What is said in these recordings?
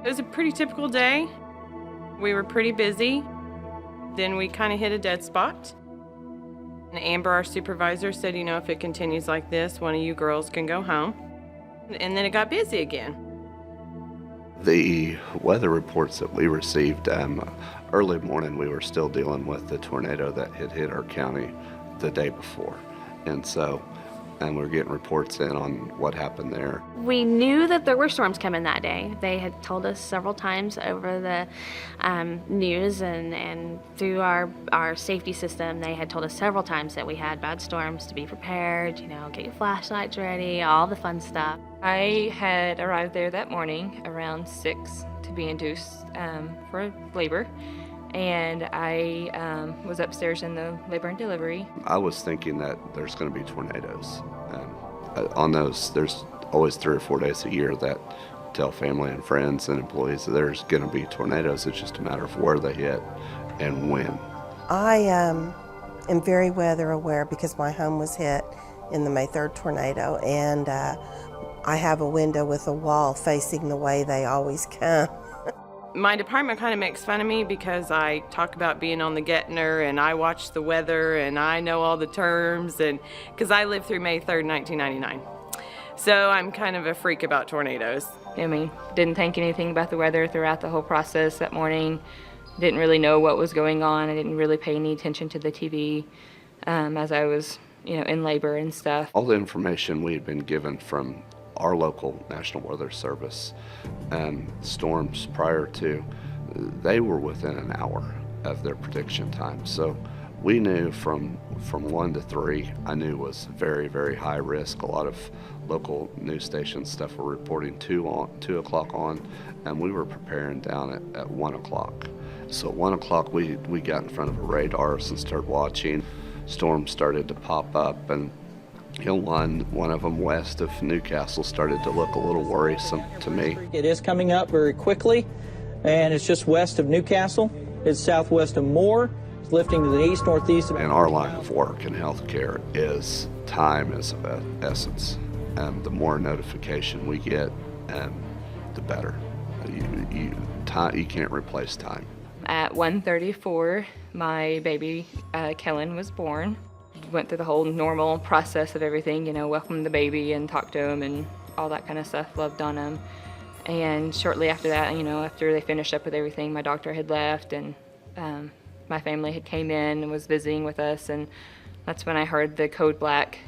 It was a pretty typical day. We were pretty busy. Then we kind of hit a dead spot. And Amber, our supervisor, said, you know, if it continues like this, one of you girls can go home. And then it got busy again. The weather reports that we received early morning, we were still dealing with the tornado that had hit our county the day before. And we're getting reports in on what happened there. We knew that there were storms coming that day. They had told us several times over the news and through our safety system. They had told us several times that we had bad storms, to be prepared, you know, get your flashlights ready, all the fun stuff. I had arrived there that morning around 6 to be induced for labor. And I was upstairs in the labor and delivery. I was thinking that there's going to be tornadoes. On those, there's always 3 or 4 days a year that tell family and friends and employees that there's going to be tornadoes. It's just a matter of where they hit and when. I am very weather aware because my home was hit in the May 3rd tornado, and I have a window with a wall facing the way they always come. My department kind of makes fun of me because I talk about being on the Getner and I watch the weather and I know all the terms, and because I lived through May 3rd, 1999. So I'm kind of a freak about tornadoes. I mean, didn't think anything about the weather throughout the whole process that morning. Didn't really know what was going on. I didn't really pay any attention to the TV as I was, you know, in labor and stuff. All the information we had been given from our local National Weather Service and storms prior to, they were within an hour of their prediction time. So we knew from 1 to 3, I knew was very, very high risk. A lot of local news stations stuff were reporting 2 o'clock on, and we were preparing down at 1 o'clock. So at 1 o'clock we got in front of a radars and started watching. Storms started to pop up, and you know, one of them west of Newcastle started to look a little worrisome to me. It is coming up very quickly, and it's just west of Newcastle. It's southwest of Moore. It's lifting to the east, northeast. And our line of work in healthcare is time is of essence. The more notification we get, the better. You can't replace time. At 1:34, my baby, Kellen, was born. Went through the whole normal process of everything, you know, welcomed the baby and talked to him and all that kind of stuff, loved on him. And shortly after that, you know, after they finished up with everything, my doctor had left, and my family had came in and was visiting with us, and that's when I heard the code black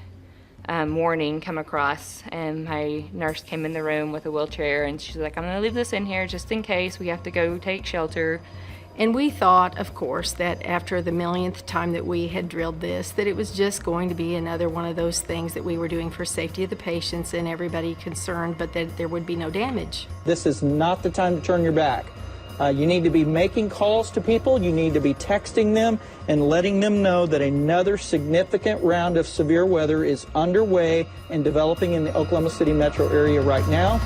warning come across, and my nurse came in the room with a wheelchair, and she's like, I'm gonna leave this in here just in case we have to go take shelter. And we thought, of course, that after the millionth time that we had drilled this, that it was just going to be another one of those things that we were doing for safety of the patients and everybody concerned, but that there would be no damage. This is not the time to turn your back. You need to be making calls to people. You need to be texting them and letting them know that another significant round of severe weather is underway and developing in the Oklahoma City metro area right now.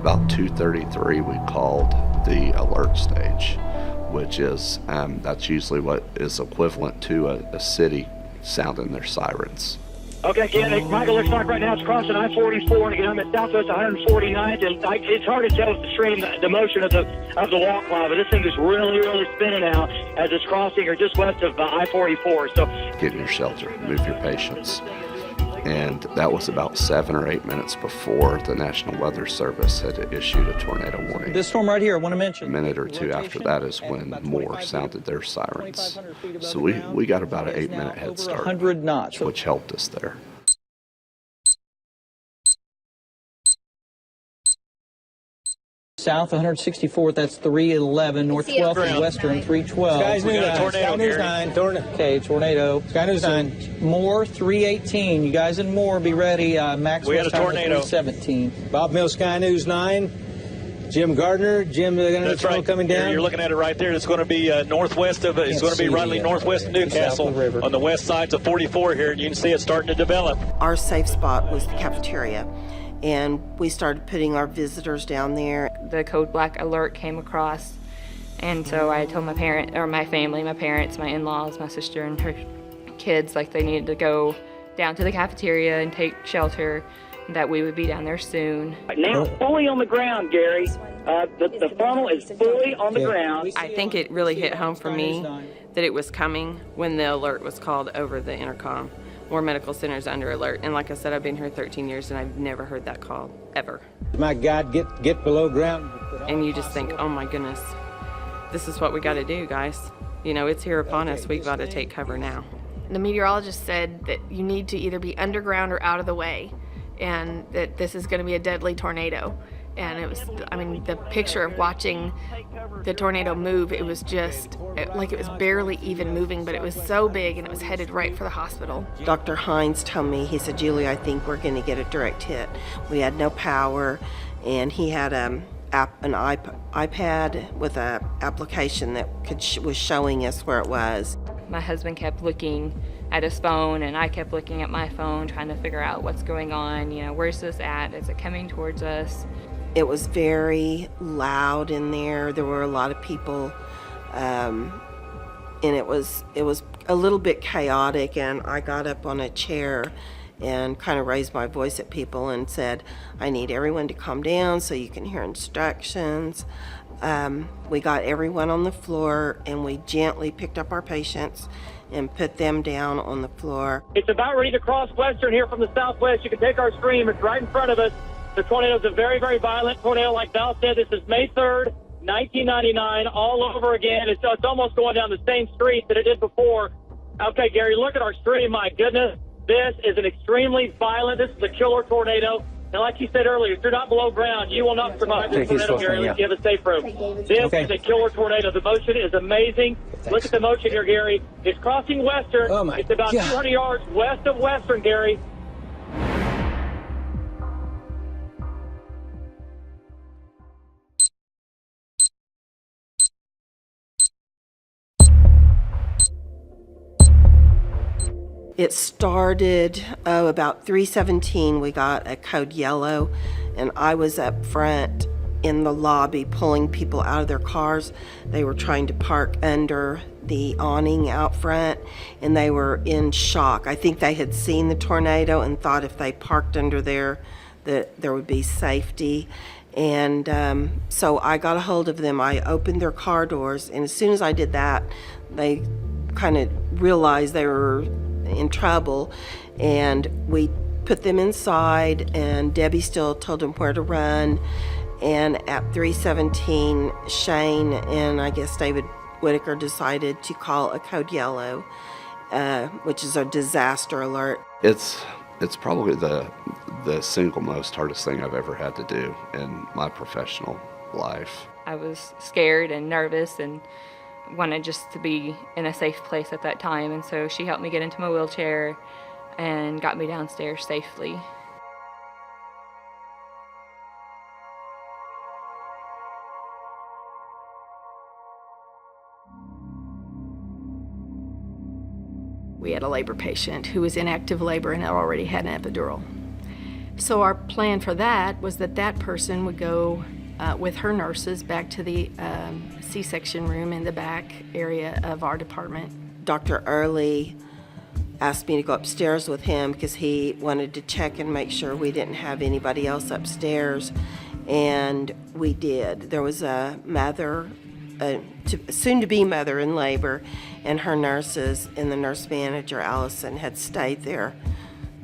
About 2:33, we called the alert stage, which is, that's usually what is equivalent to a city sounding their sirens. Okay, again, Michael, looks like right now it's crossing I-44, and again, I'm at Southwest 149th, and it's hard to tell with the stream the motion of the wall cloud, but this thing is really, really spinning out as it's crossing or just west of I-44. So get in your shelter, move your patients. And that was about 7 or 8 minutes before the National Weather Service had issued a tornado warning. This storm right here, I want to mention. A minute or two after that is when Moore sounded their sirens. So we got about an 8-minute head start, 100 knots, which helped us there. South 164th, that's 311. North 12th and Western 312. Guys, we got a tornado. Sky News 9. Okay, tornado. Sky News 9. Moore 318. You guys in Moore, be ready. Maxwell We got a tornado. 317. Bob Mills, Sky News 9. Jim Gardner. Jim, they're going to That's right. coming down. You're looking at it right there. It's going to be northwest of. It's going to be roughly northwest of Newcastle on the west sides of 44 here, and you can see it starting to develop. Our safe spot was the cafeteria, and we started putting our visitors down there. The code black alert came across, And so I told my family, my parents, my in-laws, my sister and her kids, like they needed to go down to the cafeteria and take shelter, that we would be down there soon. Now fully on the ground, Gary. The funnel is fully on the ground. I think it really hit home for me that it was coming when the alert was called over the intercom. More medical centers under alert. And like I said, I've been here 13 years and I've never heard that call, ever. My God, get below ground. And you just think, oh my goodness, this is what we got to do, guys. You know, it's here upon us. We've got to take cover now. The meteorologist said that you need to either be underground or out of the way, and that this is going to be a deadly tornado. And it was, I mean, the picture of watching the tornado move, it was just like it was barely even moving, but it was so big and it was headed right for the hospital. Dr. Hines told me, he said, Julie, I think we're going to get a direct hit. We had no power, and he had an iPad with an application that was showing us where it was. My husband kept looking at his phone, and I kept looking at my phone, trying to figure out what's going on. You know, where's this at? Is it coming towards us? It was very loud in there. There were a lot of people, and it was a little bit chaotic. And I got up on a chair and kind of raised my voice at people and said, I need everyone to calm down so you can hear instructions. We got everyone on the floor, and we gently picked up our patients and put them down on the floor. It's about ready to cross Western here from the southwest. You can take our stream. It's right in front of us. The tornado is a very, very violent tornado. Like Val said, this is May 3rd, 1999, all over again. It's almost going down the same street that it did before. Okay, Gary, look at our stream. My goodness, this is an extremely violent, this is a killer tornado. And like you said earlier, if you're not below ground, you will not survive this tornado, Gary, unless you have a safe room. This is a killer tornado. The motion is amazing. Look at the motion here, Gary. It's crossing Western. Oh my It's about God. 200 yards west of Western, Gary. It started about 3:17. We got a code yellow, and I was up front in the lobby pulling people out of their cars. They were trying to park under the awning out front, and they were in shock. I think they had seen the tornado and thought if they parked under there that there would be safety. And so I got a hold of them. I opened their car doors, and as soon as I did that, they kind of realized they were in trouble, and we put them inside, and Debbie still told them where to run. And at 3:17, Shane and I guess David Whitaker decided to call a code yellow, which is a disaster alert. It's probably the single most hardest thing I've ever had to do in my professional life. I was scared and nervous and wanted just to be in a safe place at that time, and so she helped me get into my wheelchair and got me downstairs safely. We had a labor patient who was in active labor and already had an epidural. So our plan for that was that that person would go with her nurses back to the C-section room in the back area of our department. Dr. Early asked me to go upstairs with him because he wanted to check and make sure we didn't have anybody else upstairs, and we did. There was a mother, soon-to-be mother in labor, and her nurses, and the nurse manager, Allison, had stayed there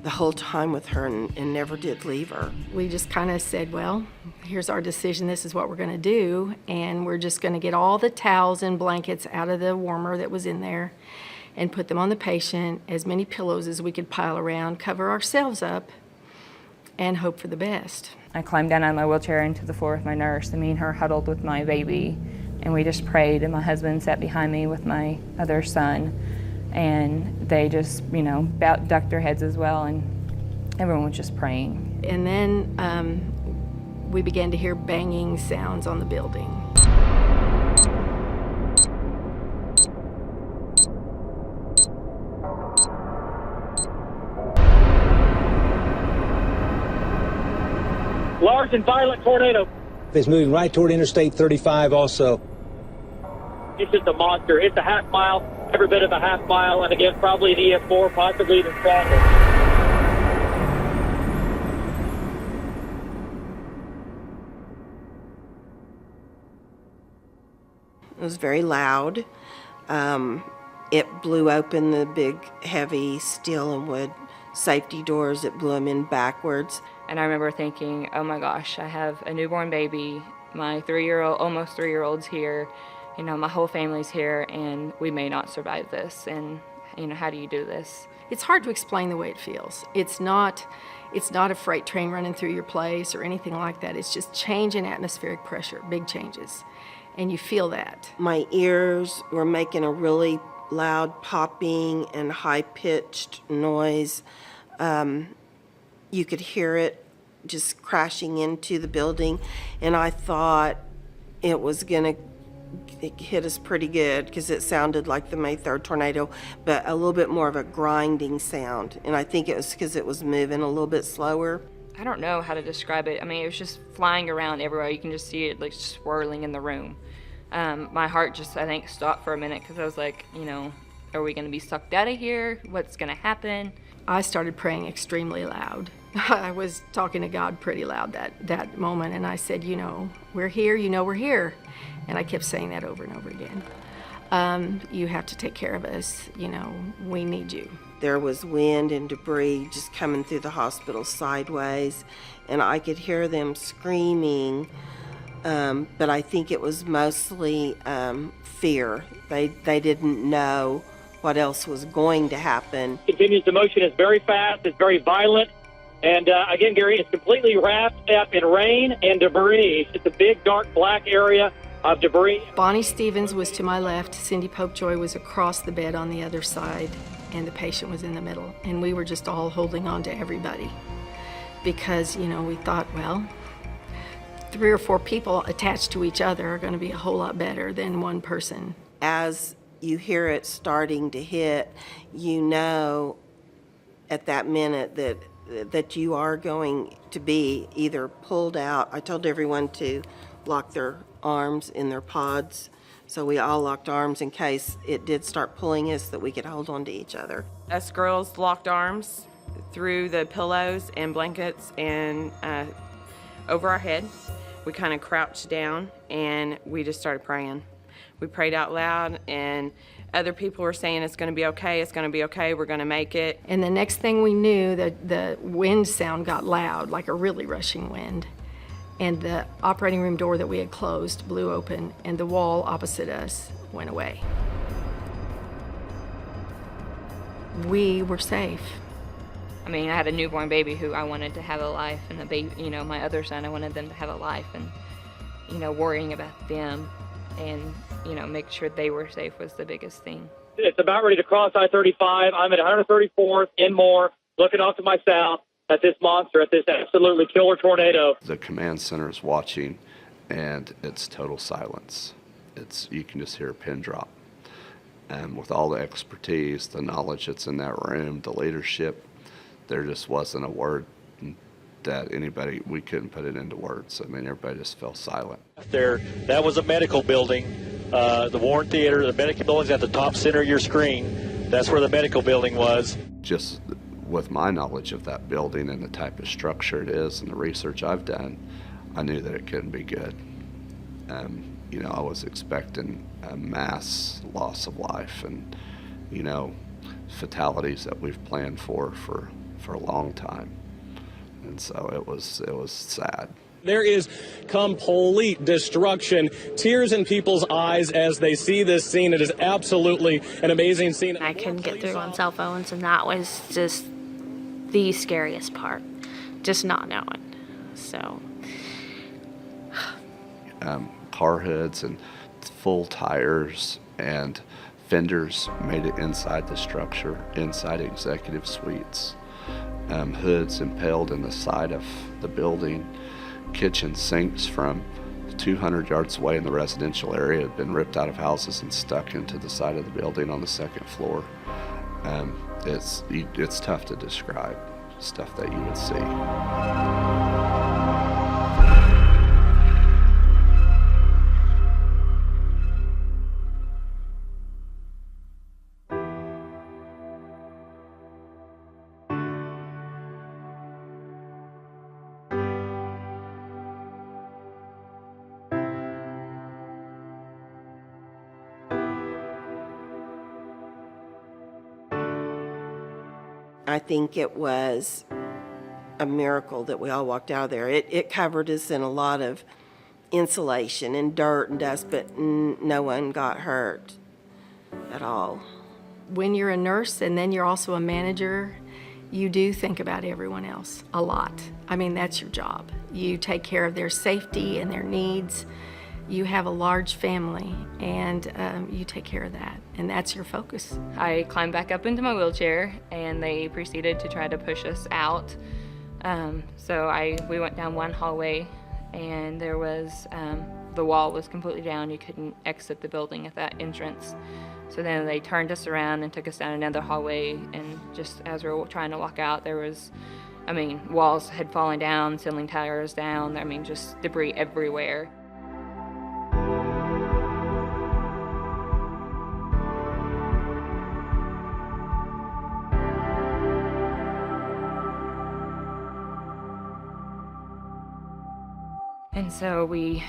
the whole time with her and never did leave her. We just kind of said, well, here's our decision, this is what we're going to do, and we're just going to get all the towels and blankets out of the warmer that was in there and put them on the patient, as many pillows as we could pile around, cover ourselves up, and hope for the best. I climbed down out of my wheelchair into the floor with my nurse, and me and her huddled with my baby, and we just prayed, and my husband sat behind me with my other son, and they just, ducked their heads as well, and everyone was just praying. And then we began to hear banging sounds on the building. Large and violent tornado. It's moving right toward Interstate 35 also. It's just a monster. It's a half mile, every bit of a half mile, and again, probably an EF4, possibly even stronger. It was very loud. It blew open the big, heavy steel and wood safety doors. It blew them in backwards. And I remember thinking, oh my gosh, I have a newborn baby, my almost 3-year-old's here, you know, my whole family's here, and we may not survive this. And, you know, how do you do this? It's hard to explain the way it feels. It's not a freight train running through your place or anything like that. It's just change in atmospheric pressure, big changes. And you feel that. My ears were making a really loud popping and high-pitched noise. You could hear it just crashing into the building, and I thought it was gonna hit us pretty good because it sounded like the May 3rd tornado, but a little bit more of a grinding sound. And I think it was because it was moving a little bit slower. I don't know how to describe it. I mean, it was just flying around everywhere. You can just see it like swirling in the room. My heart just, I think, stopped for a minute because I was like, you know, are we going to be sucked out of here? What's going to happen? I started praying extremely loud. I was talking to God pretty loud that moment, and I said, you know, we're here, you know we're here. And I kept saying that over and over again. You have to take care of us, you know, we need you. There was wind and debris just coming through the hospital sideways, and I could hear them screaming, but I think it was mostly fear. They didn't know what else was going to happen. Continues, the motion is very fast, it's very violent, and again, Gary, it's completely wrapped up in rain and debris. It's a big, dark, black area of debris. Bonnie Stevens was to my left, Cindy Popejoy was across the bed on the other side, and the patient was in the middle. And we were just all holding on to everybody because, you know, we thought, well, 3 or 4 people attached to each other are going to be a whole lot better than one person. As you hear it starting to hit, you know at that minute that you are going to be either pulled out. I told everyone to lock their arms in their pods, so we all locked arms in case it did start pulling us, that we could hold on to each other. Us girls locked arms through the pillows and blankets and over our head. We kind of crouched down and we just started praying. We prayed out loud, and other people were saying, it's going to be okay, it's going to be okay, we're going to make it. And the next thing we knew, the wind sound got loud, like a really rushing wind. And the operating room door that we had closed blew open, and the wall opposite us went away. We were safe. I mean, I had a newborn baby who I wanted to have a life, and a baby, you know, my other son, I wanted them to have a life, and, you know, worrying about them and, you know, make sure they were safe was the biggest thing. It's about ready to cross I-35. I'm at 134th in Moore, looking off to my south at this monster, at this absolutely killer tornado. The command center is watching, and it's total silence. You can just hear a pin drop. And with all the expertise, the knowledge that's in that room, the leadership, there just wasn't a word that we couldn't put it into words. I mean, everybody just fell silent. There, that was a medical building. The Warren Theater, the medical building's at the top center of your screen. That's where the medical building was. Just with my knowledge of that building and the type of structure it is and the research I've done, I knew that it couldn't be good. You know, I was expecting a mass loss of life and, you know, fatalities that we've planned for a long time. And so it was sad. There is complete destruction, tears in people's eyes as they see this scene. It is absolutely an amazing scene. I couldn't get through on cell phones, and that was just the scariest part, just not knowing. So car hoods and full tires and fenders made it inside the structure, inside executive suites. Hoods impaled in the side of the building. Kitchen sinks from 200 yards away in the residential area had been ripped out of houses and stuck into the side of the building on the second floor. It's tough to describe stuff that you would see. I think it was a miracle that we all walked out of there. It covered us in a lot of insulation and dirt and dust, but no one got hurt at all. When you're a nurse and then you're also a manager, you do think about everyone else a lot. I mean, that's your job. You take care of their safety and their needs. You have a large family, and you take care of that, and that's your focus. I climbed back up into my wheelchair, and they proceeded to try to push us out. We went down one hallway, and there was, the wall was completely down. You couldn't exit the building at that entrance. So then they turned us around and took us down another hallway, and just as we were trying to walk out, there was, walls had fallen down, ceiling towers down, just debris everywhere. And so we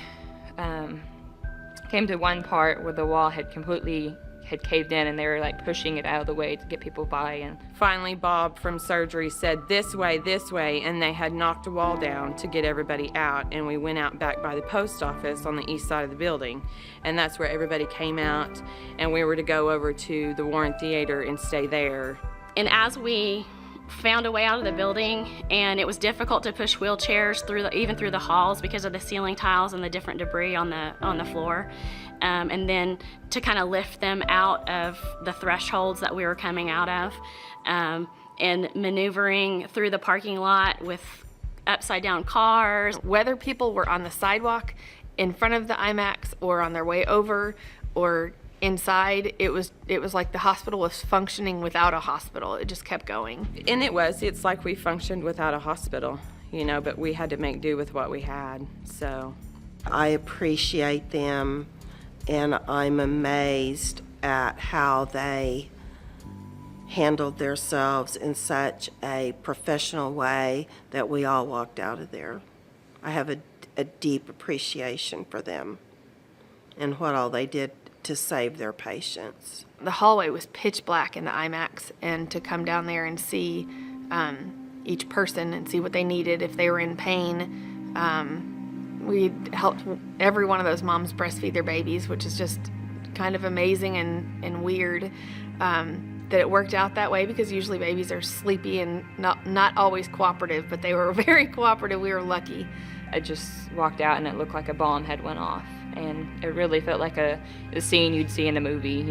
came to one part where the wall had caved in, and they were like pushing it out of the way to get people by. And Finally, Bob from surgery said, this way, and they had knocked a wall down to get everybody out, and we went out back by the post office on the east side of the building, and that's where everybody came out, and we were to go over to the Warren Theater and stay there. And as we found a way out of the building, and it was difficult to push wheelchairs even through the halls because of the ceiling tiles and the different debris on the floor, and then to kind of lift them out of the thresholds that we were coming out of, and maneuvering through the parking lot with upside down cars. Whether people were on the sidewalk in front of the IMAX or on their way over or inside, it was like the hospital was functioning without a hospital. It just kept going. And it's like we functioned without a hospital, but we had to make do with what we had, so. I appreciate them, and I'm amazed at how they handled themselves in such a professional way that we all walked out of there. I have a deep appreciation for them and what all they did to save their patients. The hallway was pitch black in the IMAX, and to come down there and see each person and see what they needed, if they were in pain. We helped every one of those moms breastfeed their babies, which is just kind of amazing and weird that it worked out that way, because usually babies are sleepy and not always cooperative, but they were very cooperative. We were lucky. I just walked out, and it looked like a bomb had went off. And it really felt like a scene you'd see in a movie,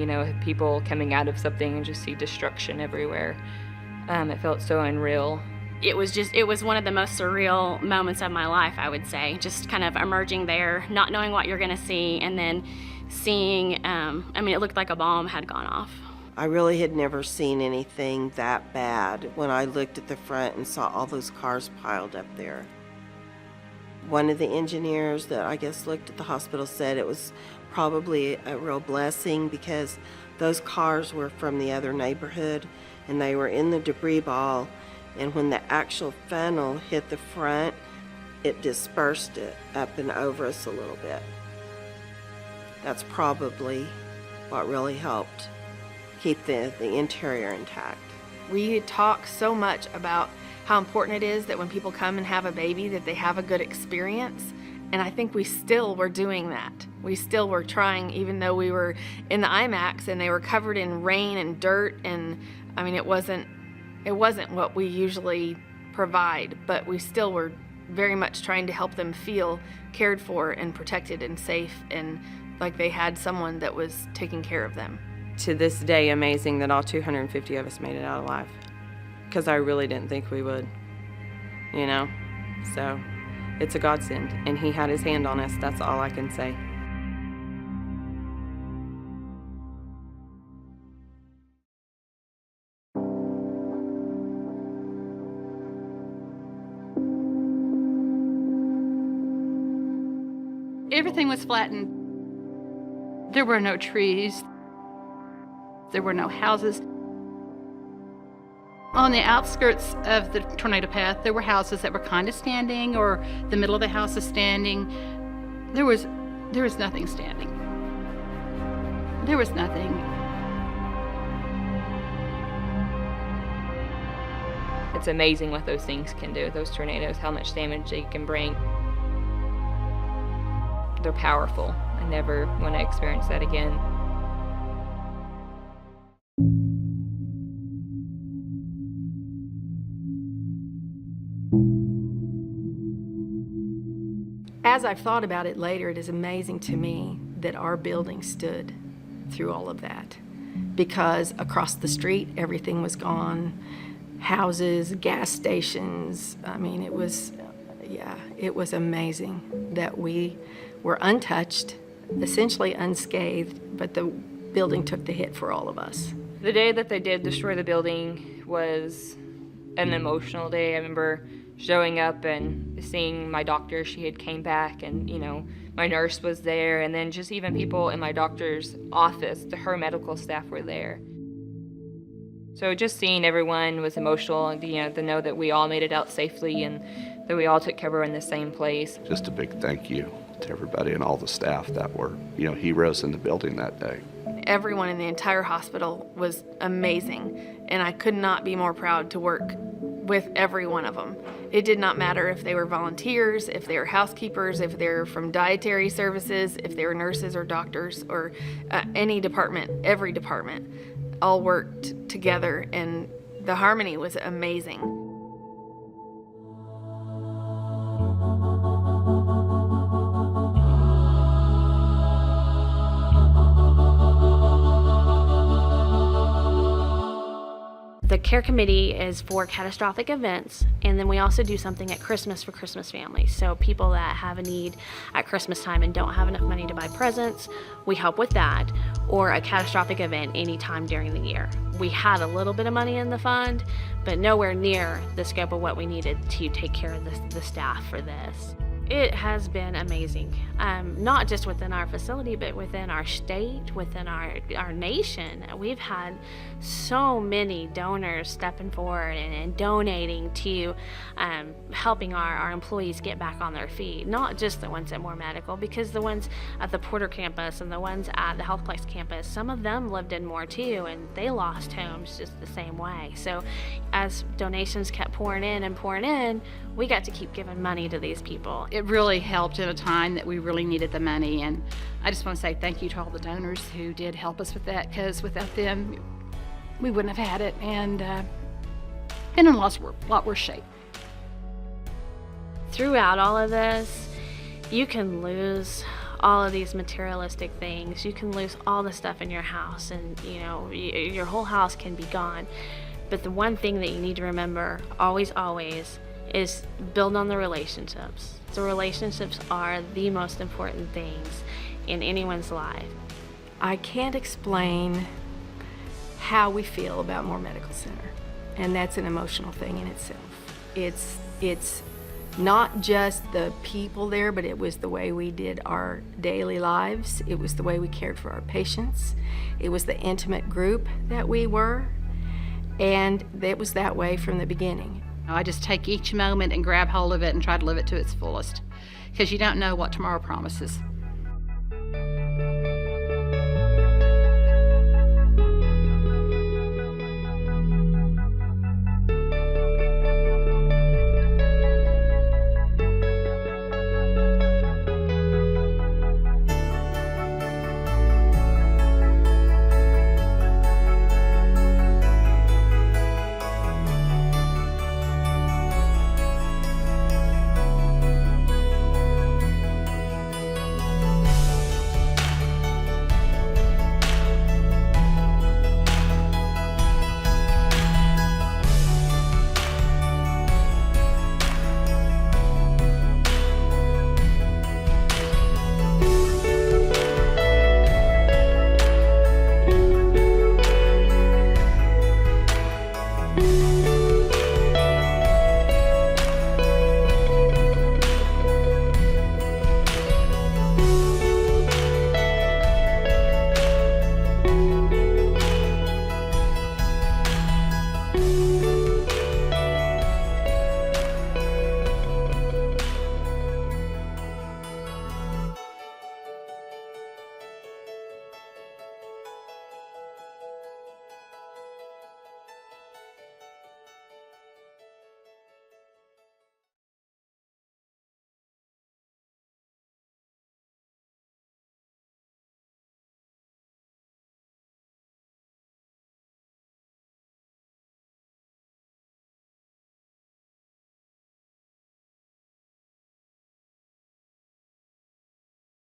people coming out of something and just see destruction everywhere. It felt so unreal. It was one of the most surreal moments of my life, I would say. Just kind of emerging there, not knowing what you're gonna see, and then seeing, it looked like a bomb had gone off. I really had never seen anything that bad when I looked at the front and saw all those cars piled up there. One of the engineers that I guess looked at the hospital said it was probably a real blessing, because those cars were from the other neighborhood and they were in the debris ball, and when the actual funnel hit the front, it dispersed it up and over us a little bit. That's probably what really helped keep the interior intact. We talk so much about how important it is that when people come and have a baby that they have a good experience, and I think we still were doing that. We still were trying, even though we were in the IMAX and they were covered in rain and dirt, and it wasn't what we usually provide, but we still were very much trying to help them feel cared for and protected and safe, and like they had someone that was taking care of them. To this day, amazing that all 250 of us made it out alive, because I really didn't think we would, So it's a godsend, and he had his hand on us. That's all I can say. Everything was flattened. There were no trees. There were no houses. On the outskirts of the tornado path, there were houses that were kind of standing, or the middle of the house is standing. There was nothing standing. There was nothing. It's amazing what those things can do, those tornadoes, how much damage they can bring. They're powerful. I never want to experience that again. As I've thought about it later, it is amazing to me that our building stood through all of that, because across the street, everything was gone. Houses, gas stations. I mean, it was amazing that we were untouched, essentially unscathed, but the building took the hit for all of us. The day that they did destroy the building was an emotional day. I remember showing up and seeing my doctor. She had came back, and my nurse was there, and then just even people in my doctor's office, her medical staff were there. So just seeing everyone was emotional, and to know that we all made it out safely and that we all took cover in the same place. Just a big thank you to everybody and all the staff that were, heroes in the building that day. Everyone in the entire hospital was amazing, and I could not be more proud to work with every one of them. It did not matter if they were volunteers, if they were housekeepers, if they were from dietary services, if they were nurses or doctors, or any department. Every department all worked together, and the harmony was amazing. The care committee is for catastrophic events, and then we also do something at Christmas for Christmas families. So people that have a need at Christmas time and don't have enough money to buy presents, we help with that, or a catastrophic event anytime during the year. We had a little bit of money in the fund, but nowhere near the scope of what we needed to take care of the staff for this. It has been amazing, not just within our facility, but within our state, within our nation. We've had so many donors stepping forward and donating to helping our employees get back on their feet. Not just the ones at Moore Medical, because the ones at the Porter campus and the ones at the HealthPlex campus, some of them lived in Moore too, and they lost homes just the same way. So as donations kept pouring in, we got to keep giving money to these people. It really helped at a time that we really needed the money, and I just want to say thank you to all the donors who did help us with that, because without them, we wouldn't have had it, and been in a lot worse shape. Throughout all of this, you can lose all of these materialistic things. You can lose all the stuff in your house, and your whole house can be gone. But the one thing that you need to remember, always, is build on the relationships. The relationships are the most important things in anyone's life. I can't explain how we feel about Moore Medical Center, and that's an emotional thing in itself. It's not just the people there, but it was the way we did our daily lives. It was the way we cared for our patients. It was the intimate group that we were, and it was that way from the beginning. I just take each moment and grab hold of it and try to live it to its fullest, because you don't know what tomorrow promises.